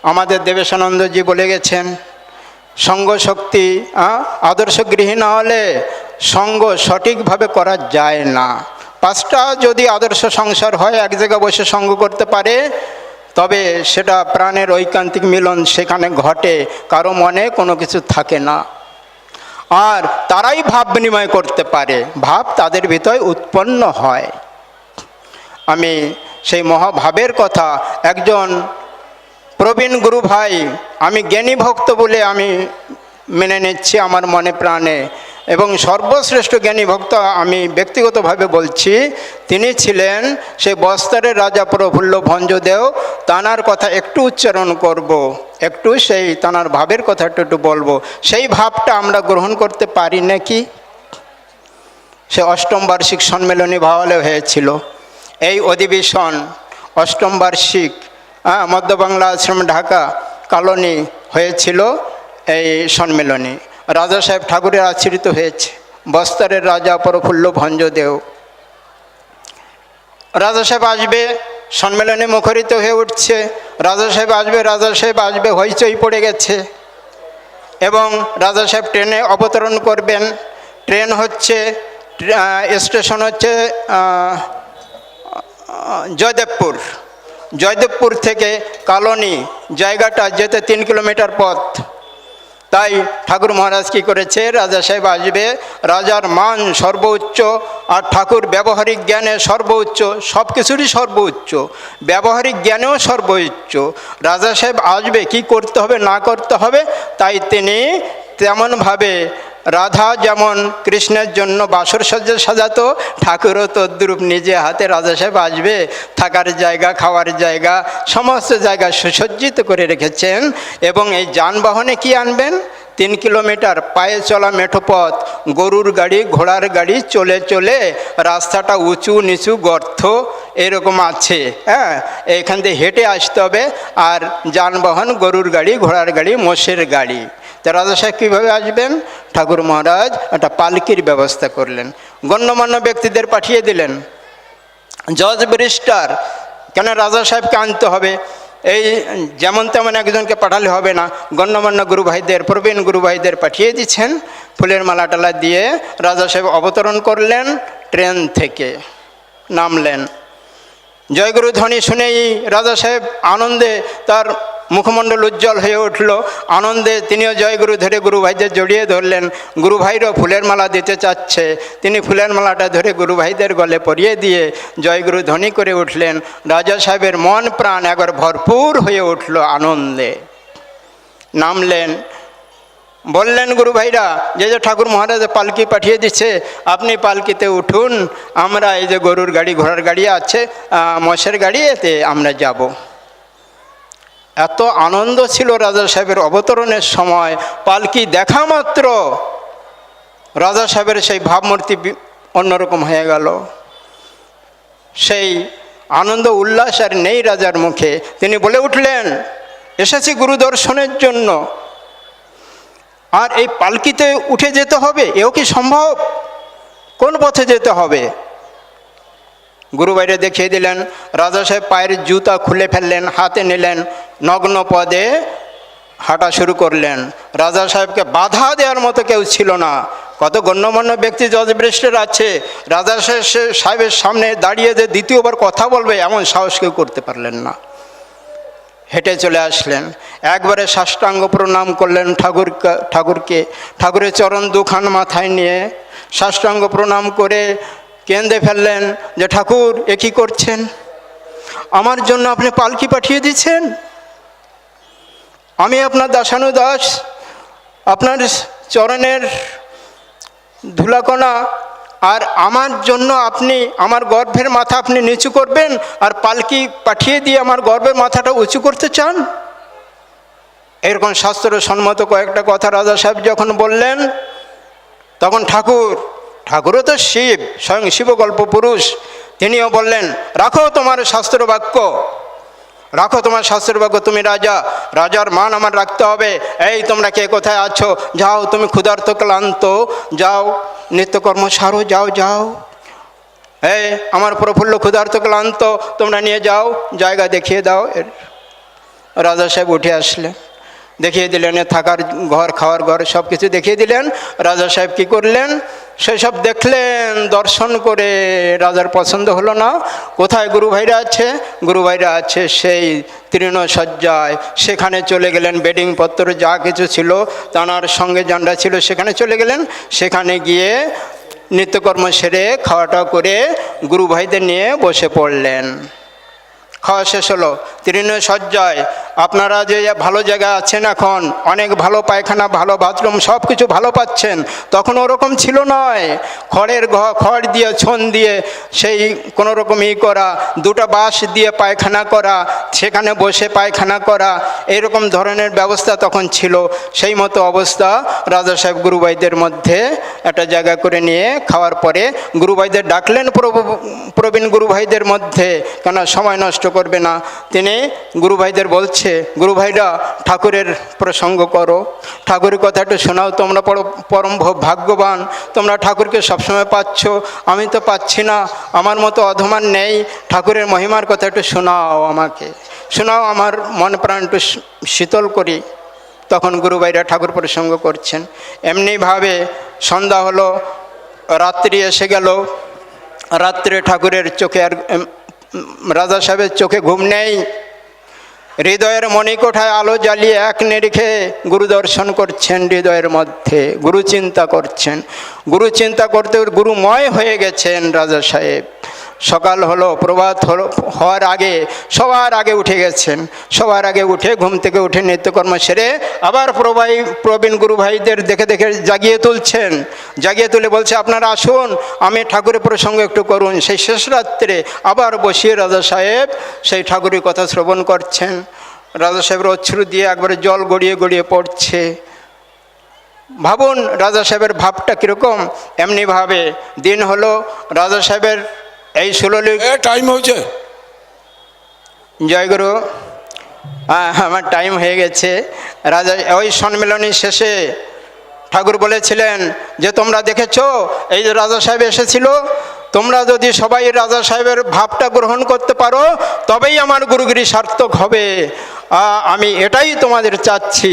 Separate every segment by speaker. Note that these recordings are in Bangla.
Speaker 1: আমাদের দেবেশানন্দজি বলে গেছেন, সঙ্গ শক্তি, আদর্শ গৃহী না হলে সঙ্গ সঠিকভাবে করা যায় না। 5টা যদি আদর্শ সংসার হয়, এক জায়গায় বসে সঙ্গ করতে পারে, তবে সেটা প্রাণের ঐকান্তিক মিলন সেখানে ঘটে, কারো মনে কোনো কিছু থাকে না। আর তারাই ভাব বিনিময় করতে পারে, ভাব তাদের ভিতরে উৎপন্ন হয়। আমি সেই মহাভাবের কথা একজন প্রবীণ গুরু ভাই, আমি জ্ঞানী ভক্ত বলে আমি মেনে নিচ্ছি আমার মনে প্রাণে, এবং সর্বশ্রেষ্ঠ জ্ঞানী ভক্ত আমি ব্যক্তিগতভাবে বলছি, তিনি ছিলেন সেই বস্তারের রাজা প্রফুল্ল ভঞ্জদেও। তানার কথা একটু উচ্চারণ করব, একটু সেই তানার ভাবের কথা একটু বলবো। সেই ভাবটা আমরা গ্রহণ করতে পারি নাকি? সে 8ম বার্ষিক সম্মেলনী ভাওয়ালে হয়েছিল। এই অধিবেশন 8ম বার্ষিক মধ্য বাংলা আশ্রম ঢাকা কলোনি হয়েছিল। এই সম্মেলনী রাজা সাহেব ঠাকুরের আশ্রিত হয়েছে, বস্তারের রাজা প্রফুল্ল ভঞ্জদেও। রাজা সাহেব আসবে, সম্মেলনে মুখরিত হয়ে উঠছে, রাজা সাহেব আসবে, রাজা সাহেব আসবে, হইচই পড়ে গেছে। এবং রাজা সাহেব ট্রেনে অবতরণ করবেন। ট্রেন হচ্ছে, স্টেশন হচ্ছে জয়দেবপুর। জয়দেবপুর থেকে কলোনি জায়গাটা যেতে 3 কিলোমিটার পথ। তাই ঠাকুর মহারাজ কী করেছে, রাজা সাহেব আসবে, রাজার মান সর্বোচ্চ, আর ঠাকুর ব্যবহারিক জ্ঞানে সর্বোচ্চ, সব কিছুরই সর্বোচ্চ, ব্যবহারিক জ্ঞানেও সর্বোচ্চ। রাজা সাহেব আসবে, কি করতে হবে না করতে হবে, তাই তিনি তেমনভাবে, রাধা যেমন কৃষ্ণের জন্য বাসর সজ্জা সাজাতো, ঠাকুরও তদ্রূপ নিজে হাতে রাজা সাহেব আসবে, থাকার জায়গা, খাওয়ার জায়গা, সমস্ত জায়গা সুসজ্জিত করে রেখেছেন। এবং এই যানবাহনে কি আনবেন? 3 কিলোমিটার পায়ে চলা মেঠো পথ, গরুর গাড়ি, ঘোড়ার গাড়ি চলে চলে, রাস্তাটা উঁচু নিচু গর্ত এরকম আছে, হ্যাঁ, এখান থেকে হেঁটে আসতে হবে। আর যানবাহন গরুর গাড়ি, ঘোড়ার গাড়ি, মোষের গাড়ি। তো রাজা সাহেব কীভাবে আসবেন? ঠাকুর মহারাজ একটা পালকির ব্যবস্থা করলেন, গণ্যমান্য ব্যক্তিদের পাঠিয়ে দিলেন, জজ ব্যারিস্টার। কেন রাজা সাহেবকে আনতে হবে, এই যেমন তেমন একজনকে পাঠালে হবে না, গণ্যমান্য গুরু ভাইদের, প্রবীণ গুরু ভাইদের পাঠিয়ে দিচ্ছেন। ফুলের মালা টালা দিয়ে রাজা সাহেব অবতরণ করলেন, ট্রেন থেকে নামলেন। জয়গুরু ধ্বনি শুনেই রাজা সাহেব আনন্দে তার মুখমণ্ডল উজ্জ্বল হয়ে উঠল। আনন্দে তিনিও জয়গুরু ধরে গুরু ভাইদের জড়িয়ে ধরলেন। গুরু ভাইরও ফুলের মালা দিতে চাচ্ছে, তিনি ফুলের মালাটা ধরে গুরু ভাইদের গলে পরিয়ে দিয়ে জয়গুরু ধ্বনি করে উঠলেন। রাজা সাহেবের মন প্রাণ একবার ভরপুর হয়ে উঠল আনন্দে। নামলেন, বললেন গুরু ভাইরা, যে ঠাকুর মহারাজ পালকি পাঠিয়ে দিচ্ছে, আপনি পালকিতে উঠুন, আমরা এই যে গরুর গাড়ি, ঘোড়ার গাড়ি আছে, মোষের গাড়ি, এতে আমরা যাব। এত আনন্দ ছিল রাজা সাহেবের অবতরণের সময়। পালকি দেখা মাত্র রাজা সাহেবের সেই ভাবমূর্তি অন্যরকম হয়ে গেল। সেই আনন্দ উল্লাস আর নেই রাজার মুখে। তিনি বলে উঠলেন, এসেছি গুরু দর্শনের জন্য, আর এই পালকিতে উঠে যেতে হবে, এও কি সম্ভব? কোন পথে যেতে হবে? গুরু বাইরে দেখিয়ে দিলেন। রাজা সাহেব পায়ের জুতা খুলে ফেললেন, হাতে নিলেন, নগ্ন পদে হাঁটা শুরু করলেন। রাজা সাহেবকে বাধা দেওয়ার মতো কেউ ছিল না। কত গণ্যমান্য ব্যক্তি, জজ ব্যারিস্টার আছে, রাজা সাহেবের সামনে দাঁড়িয়ে যে দ্বিতীয়বার কথা বলবে এমন সাহস কেউ করতে পারলেন না। হেঁটে চলে আসলেন, একবারে সাষ্টাঙ্গ প্রণাম করলেন ঠাকুরকে। ঠাকুরের চরণ দুখান মাথায় নিয়ে সাষ্টাঙ্গ প্রণাম করে কেঁদে ফেললেন যে, ঠাকুর এ কী করছেন? আমার জন্য আপনি পালকি পাঠিয়ে দিচ্ছেন? আমি আপনার দাসানুদাস, আপনার চরণের ধুলাকণা, আর আমার জন্য আপনি আমার গর্ভের মাথা আপনি নিচু করবেন, আর পালকি পাঠিয়ে দিয়ে আমার গর্ভের মাথাটা উঁচু করতে চান? এরকম শাস্ত্রসম্মত কয়েকটা কথা রাজা সাহেব যখন বললেন, তখন ঠাকুরও তো শিব, স্বয়ং শিবকল্প পুরুষ, তিনিও বললেন, রাখো তোমার শাস্ত্র বাক্য, রাখো তোমার শাস্ত্রের বাক্য, তুমি রাজা, রাজার মান আমার রাখতে হবে। এই তোমরা কে কোথায় আছো? যাও, তুমি ক্ষুধার্ত ক্লান্ত, যাও নিত্যকর্ম সারো, যাও যাও। এই আমার প্রফুল্ল ক্ষুধার্ত ক্লান্ত, তোমরা নিয়ে যাও, জায়গা দেখিয়ে দাও। রাজা সাহেব উঠে আসলেন, দেখিয়ে দিলেন থাকার ঘর, খাওয়ার ঘর, সব কিছু দেখিয়ে দিলেন। রাজা সাহেব কী করলেন, সেসব দেখলেন, দর্শন করে রাজার পছন্দ হলো না। কোথায় গুরু ভাইরা আছে? গুরু ভাইরা আছে সেই তৃণশয্যায়, সেখানে চলে গেলেন। বেডিংপত্র যা কিছু ছিল, তানার সঙ্গে জান্ডা ছিল, সেখানে চলে গেলেন। সেখানে গিয়ে নিত্যকর্ম সেরে খাওয়াটা করে গুরু ভাইদের নিয়ে বসে পড়লেন। খাওয়া শেষ হলো, তৃণশয্যায় আপনারা যে ভালো জায়গা আছেন, এখন অনেক ভালো পায়খানা, ভালো বাথরুম, সব কিছু ভালো পাচ্ছেন। তখন ওরকম ছিল নয়, খড়ের খড় দিয়ে, ছন দিয়ে সেই কোনো রকম করা, দুটো বাঁশ দিয়ে পায়খানা করা, সেখানে বসে পায়খানা করা, এরকম ধরনের ব্যবস্থা তখন ছিল। সেই মতো অবস্থা রাজা সাহেব গুরুভাইদের মধ্যে একটা জায়গা করে নিয়ে খাওয়ার পরে গুরুভাইদের ডাকলেন, প্রবীণ গুরুভাইদের মধ্যে, কেন সময় নষ্ট করবে না। তিনি গুরুভাইদের বলছে, গুরুভাইরা ঠাকুরের প্রসঙ্গ করো, ঠাকুরের কথা একটু শোনাও, তোমরা পরম ভাগ্যবান, তোমরা ঠাকুরকে সবসময় পাচ্ছ, আমি তো পাচ্ছি না, আমার মতো অধমান নেই, ঠাকুরের মহিমার কথা একটু শোনাও, আমাকে শোনাও, আমার মন প্রাণ একটু শীতল করি। তখন গুরুভাইরা ঠাকুর প্রসঙ্গ করছেন। এমনিভাবে সন্ধ্যা হলো, রাত্রি এসে গেল। রাত্রে ঠাকুরের চোখে আর রাজা সাহেবের চোখে ঘুম নেই। হৃদয়ের মণিকোঠায় আলো জ্বালিয়ে এক নিরিখে গুরু দর্শন করছেন, হৃদয়ের মধ্যে গুরু চিন্তা করছেন। গুরু চিন্তা করতে গুরুময় হয়ে গেছেন রাজা সাহেব। সকাল হলো, প্রভাত হলো, হওয়ার আগে সবার আগে উঠে গেছেন। সবার আগে উঠে ঘুম থেকে উঠে নিত্যকর্ম সেরে আবার প্রবীণ গুরু ভাইদের দেখে দেখে জাগিয়ে তুলছেন। জাগিয়ে তুলে বলছে, আপনারা আসুন, আমি ঠাকুরের প্রসঙ্গ একটু করুন। সেই শেষ রাত্রে আবার বসিয়ে রাজা সাহেব সেই ঠাকুরের কথা শ্রবণ করছেন। রাজা সাহেবের অশ্রু দিয়ে একবারে জল গড়িয়ে গড়িয়ে পড়ছে। ভাবুন রাজা সাহেবের ভাবটা কীরকম। এমনিভাবে দিন হলো, রাজা সাহেবের এই সুললিত
Speaker 2: টাইম হয়েছে।
Speaker 1: জয়গুরু, আমার টাইম হয়ে গেছে। রাজা ওই সম্মেলনী শেষে ঠাকুর বলেছিলেন যে তোমরা দেখেছো এই যে রাজা সাহেব এসেছিল, তোমরা যদি সবাই রাজা সাহেবের ভাবটা গ্রহণ করতে পারো তবেই আমার গুরুগিরি সার্থক হবে। আমি এটাই তোমাদের চাচ্ছি।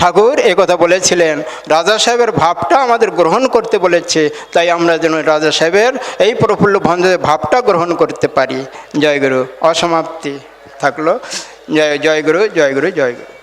Speaker 1: ঠাকুর কথা বলেছিলেন, রাজা সাহেবের ভাবটা আমাদের গ্রহণ করতে বলেছে, তাই আমরা যেন রাজা সাহেবের এই প্রফুল্ল ভঞ্জের ভাবটা গ্রহণ করতে পারি। জয়গুরু। অসমাপ্তি থাকলো। জয় গুরু, জয় গুরু, জয় গুরু।